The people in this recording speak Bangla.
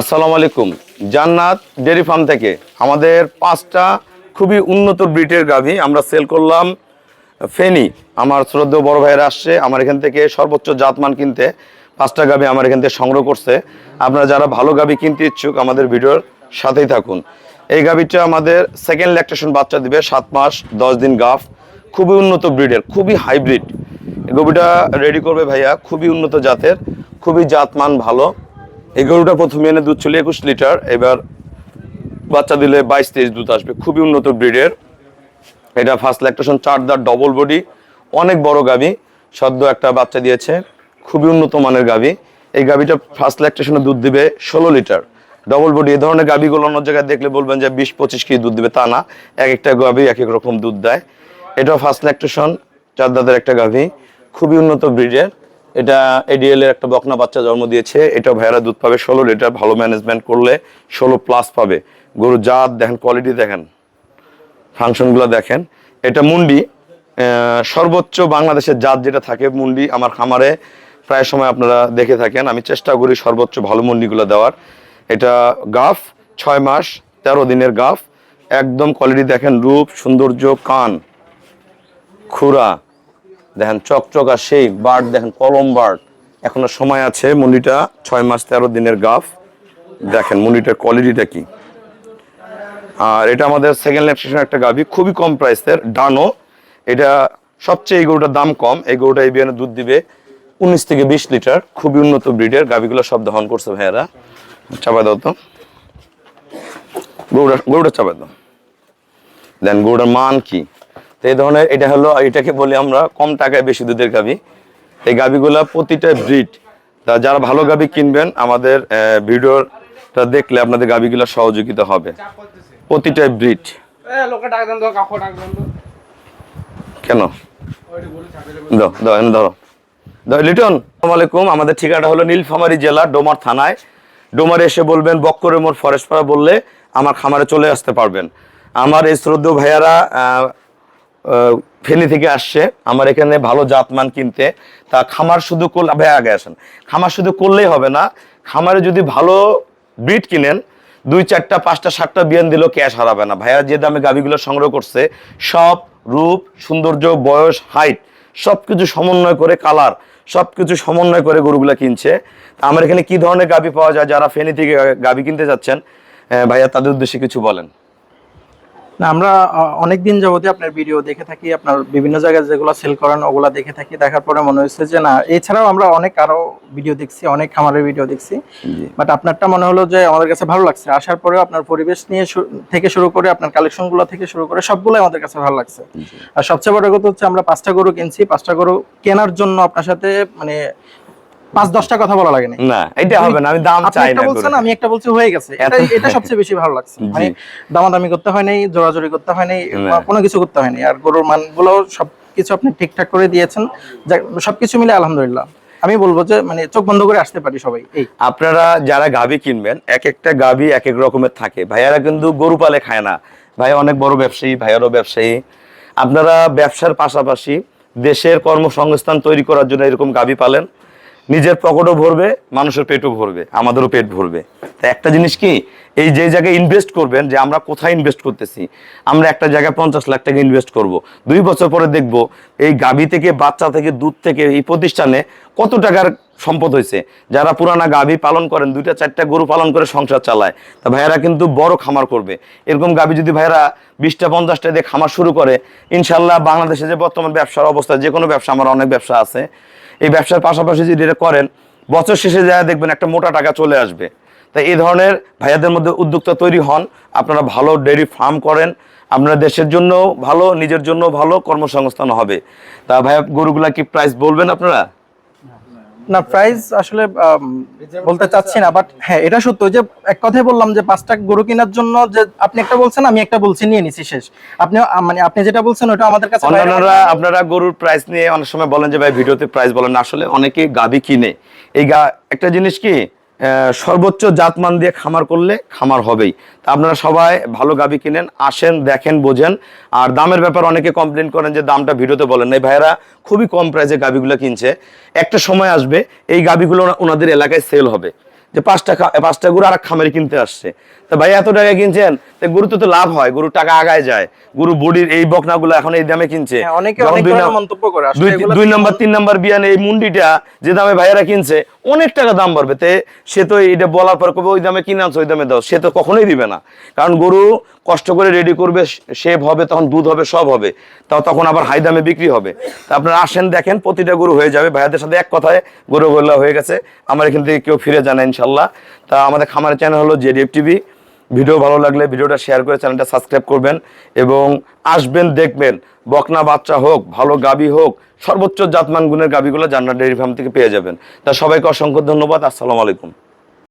আসসালামু আলাইকুম। জান্নাত ডেয়ারি ফার্ম থেকে আমাদের 5টা খুবই উন্নত ব্রিডের গাভী আমরা সেল করলাম। ফেনী আমার শ্রদ্ধেয় বড় ভাইয়েরা আসছে আমার এখান থেকে সর্বোচ্চ জাতমান কিনতে। 5টা গাভী আমার এখান থেকে সংগ্রহ করছে। আপনারা যারা ভালো গাভী কিনতে ইচ্ছুক আমাদের ভিডিওর সাথেই থাকুন। এই গাভীটা আমাদের সেকেন্ড ল্যাকটেশন বাচ্চা দিবে, 7 মাস 10 দিন গাভ, খুবই উন্নত ব্রিডের, খুবই হাইব্রিড। এই গরুটা রেডি করবে ভাইয়া, খুবই উন্নত জাতের, খুবই জাতমান ভালো। এই গরুটা প্রথমে এনে দুধ ছিল 21 লিটার, এবার বাচ্চা দিলে 22-23 দুধ আসবে, খুবই উন্নত ব্রিডের। এটা ফার্স্ট ল্যাকটেশন, 4 দাঁত, ডবল বডি, অনেক বড় গাভী, সদ্য একটা বাচ্চা দিয়েছে, খুবই উন্নত মানের গাভী। এই গাভীটা ফার্স্ট ল্যাকটেশনে দুধ দিবে 16 লিটার, ডবল বডি। এই ধরনের গাভীগুলো অন্য জায়গায় দেখলে বলবেন যে 20-25 কেজি দুধ দিবে, তা না, এক একটা গাভী এক এক রকম দুধ দেয়। এটাও ফার্স্ট ল্যাকটেশন, 4 দাঁতের একটা গাভী, খুবই উন্নত ব্রিডের। এটা এডিএল এর একটা বকনা বাচ্চা জন্ম দিয়েছে। এটা ভাইয়ারা দুধ পাবে 16 লিটার, ভালো ম্যানেজমেন্ট করলে 16+ পাবে। গরুর জাত দেখেন, কোয়ালিটি দেখেন, ফাংশনগুলো দেখেন। এটা মুন্ডি, সর্বোচ্চ বাংলাদেশের জাত যেটা থাকে মুন্ডি, আমার খামারে প্রায় সময় আপনারা দেখে থাকেন। আমি চেষ্টা করি সর্বোচ্চ ভালো মুন্ডিগুলো দেওয়ার। এটা গাফ, 6 মাস 13 দিনের গাফ, একদম কোয়ালিটি দেখেন, রূপ সৌন্দর্য, কান খুরা দেখেন, চকচকা সেই বার্ড দেখেন, কলম বার্ড। এখনো সময় আছে, মুন্ডিটা 6 মাস 13 দিনের গাফ। দেখেন মুন্ডিটার কোয়ালিটিটা কি। আর এটা আমাদের সেকেন্ড ল্যাকটেশন একটা গাভী, খুবই কম প্রাইসের, ডানো। এটা সবচেয়ে, এই গরুটার দাম কম। এই গরুটা এই বিয়ানে দুধ দিবে 19 থেকে 20 লিটার, খুবই উন্নত ব্রিডের। গাভীগুলো সব দহন করছে ভাইয়ারা। চাপা দাও তো গরুটা চাপা দাও, দেন গরুটার মান কি। তো এই ধরনের, এটা হলো, এটাকে বলি আমরা কম টাকায় বেশি দুধের গাভী। এই গাভীগুলা প্রতিটা ব্রিড, তা যারা ভালো গাভী কিনবেন আমাদের ভিডিওটা দেখলে আপনাদের গাভীগুলা সহযোগিতা হবে। প্রতিটা ব্রিড কেন দাও দাও এনে ধরো দাও লিটন। আসসালামু আলাইকুম। আমাদের ঠিকানা হলো নীলফামারী জেলা, ডোমার থানায়। ডোমারে এসে বলবেন বক্করের মোড় ফরেস্ট পাড়া বললে আমার খামারে চলে আসতে পারবেন। আমার এই শ্রদ্ধেয় ভাইয়ারা ফেনী থেকে আসছে আমার এখানে ভালো জাতমান কিনতে। তা খামার শুধু করলে, ভাই আগে আসেন, খামার শুধু করলেই হবে না, খামারে যদি ভালো ব্রিড কিনেন 2, 4, 5, 7টা বিয়ান দিলেও ক্যাশ হারাবে না। ভাইয়া যে দামে গাভীগুলো সংগ্রহ করছে, সব রূপ সৌন্দর্য, বয়স, হাইট সবকিছু সমন্বয় করে, কালার সবকিছু সমন্বয় করে গরুগুলা কিনছে। আমার এখানে কি ধরনের গাভী পাওয়া যায়, যারা ফেনী থেকে গাভী কিনতে যাচ্ছেন ভাইয়া তাদের উদ্দেশ্যে কিছু বলেন। না, আমরা অনেকদিন যাবতীয় আপনার ভিডিও দেখে থাকি, আপনার বিভিন্ন জায়গায় যেগুলো সেল করেন ওগুলা দেখে থাকি। দেখার পরে মনে হয়েছে যে না, এছাড়াও আমরা অনেক আরো ভিডিও দেখছি, অনেক খামারের ভিডিও দেখছি, বাট আপনারটা মনে হলো যে আমাদের কাছে ভালো লাগছে। আসার পরেও আপনার পরিবেশ নিয়ে থেকে শুরু করে আপনার কালেকশনগুলো থেকে শুরু করে সবগুলোই আমাদের কাছে ভালো লাগছে। আর সবচেয়ে বড় কথা হচ্ছে আমরা 5টা গরু কিনছি। 5টা গরু কেনার জন্য আপনার সাথে মানে 5-10টা কথা বলা লাগে না, এটা হবে না, আমি দাম চাই না, বলছেন আমি একটা বলছি, হয়ে গেছে। এটা সবচেয়ে বেশি ভালো লাগছে, মানে দামাদামি করতে হয় নাই, জোরাজোরি করতে হয় নাই, কোনো কিছু করতে হয় নাই। আর গরুর মানগুলো সবকিছু আপনি ঠিকঠাক করে দিয়েছেন, সবকিছু মিলে আলহামদুলিল্লাহ আমি বলবো যে মানে চোখ বন্ধ করে আসতে পারি সবাই। এই আপনারা যারা গাভী কিনবেন, এক একটা গাভী এক এক রকমের থাকে। ভাইয়ারা কিন্তু গরু পালে খায় না, ভাই অনেক বড় ব্যবসায়ী, ভাইয়ারও ব্যবসায়ী। আপনারা ব্যবসার পাশাপাশি দেশের কর্মসংস্থান তৈরি করার জন্য এরকম গাভী পালেন, নিজের পকেটও ভরবে, মানুষের পেটও ভরবে, আমাদেরও পেট ভরবে। তা একটা জিনিস কি, এই যে জায়গায় ইনভেস্ট করবেন, যে আমরা কোথায় ইনভেস্ট করতেছি, আমরা একটা জায়গায় 50 লাখ টাকা ইনভেস্ট করব, 2 বছর পরে দেখব এই গাভী থেকে, বাচ্চা থেকে, দুধ থেকে এই প্রতিষ্ঠানে কত টাকার সম্পদ হয়েছে। যারা পুরানা গাভী পালন করেন, 2টা 4টা গরু পালন করে সংসার চালায়, তা ভাইয়ারা কিন্তু বড় খামার করবে। এরকম গাভী যদি ভাইয়ারা 20টা 50টা দিয়ে খামার শুরু করে, ইনশাল্লাহ বাংলাদেশে যে বর্তমান ব্যবসার অবস্থা, যে কোনো ব্যবসা, আমার অনেক ব্যবসা আছে, এই ব্যবসার পাশাপাশি যদি এটা করেন, বছর শেষে যায় দেখবেন একটা মোটা টাকা চলে আসবে। তাই এই ধরনের ভাইয়াদের মধ্যে উদ্যোক্তা তৈরি হন, আপনারা ভালো ডেয়ারি ফার্ম করেন, আপনারা দেশের জন্য ভালো, নিজের জন্য ভালো, কর্মসংস্থান হবে। তা ভাইয়া গরুগুলা কি প্রাইস বলবেন আপনারা? না, প্রাইস আসলে বলতে চাচ্ছি না, বাট হ্যাঁ এটা সত্য যে এক কথাই বললাম যে 5টা গরু কেনার জন্য যে আপনি একটা বলছেন, আমি একটা বলছি, নিয়ে নিছি শেষ। আপনি মানে আপনি যেটা বলছেন ওটা আমাদের কাছে, আপনারা গরুর প্রাইস নিয়ে অনেক সময় বলেন যে ভাই ভিডিওতে প্রাইস বলেন না। আসলে অনেকে গাভী কিনে, এই একটা জিনিস কি, সর্বোচ্চ জাতমান দিয়ে খামার করলে খামার হবেই। তা আপনারা সবাই ভালো গাভী কিনেন, আসেন, দেখেন, বোঝেন। আর দামের ব্যাপার অনেকে কমপ্লেন করেন যে দামটা ভিডিওতে বলেন নাই। ভাইয়েরা খুবই কম প্রাইসে গাভীগুলো কিনছে। একটা সময় আসবে এই গাভীগুলো ওনাদের এলাকায় সেল হবে, যে পাঁচটা গরু আর এক খামারে কিনতে আসছে, তা ভাই এত টাকা কিনছেন, গরু তো লাভ হয়, গরুর টাকা আগায় যায়, গরু বডির এই বকনাগুলো এখন এই দামে কিনছে। হ্যাঁ, অনেকে অনেক ধরনের মন্তব্য করে, আসলে এগুলো 2 নম্বর 3 নম্বর বিয়ানে এই মুন্ডিটা যে দামে ভাইয়ারা কিনছে অনেক টাকা দাম বাড়বে, সে তো এটা বলার পর কবে ওই দামে কিনে আনছো ওই দামে দাও, সে তো কখনোই দিবে না। কারণ গরু কষ্ট করে রেডি করবে, শেপ হবে, তখন দুধ হবে, সব হবে, তাও তখন আবার হাই দামে বিক্রি হবে। তা আপনারা আসেন, দেখেন, প্রতিটা গরু হয়ে যাবে। ভাইয়াদের সাথে এক কথায় গরুগুলো হয়ে গেছে, আমার এখান থেকে কেউ ফিরে যায় না ইনশাল্লাহ। তা আমাদের খামারের চ্যানেল হলো জেডিএফ টিভি। ভিডিও ভালো লাগলে ভিডিওটা শেয়ার করে চ্যানেলটা সাবস্ক্রাইব করবেন এবং আসবেন, দেখবেন বকনা বাচ্চা হোক, ভালো গাবি হোক, সর্বোচ্চ জাতমান গুণের গাবিগুলো জান্নাত ডেইরি ফার্ম থেকে পেয়ে যাবেন। তা সবাইকে অসংখ্য ধন্যবাদ। আসসালামু আলাইকুম।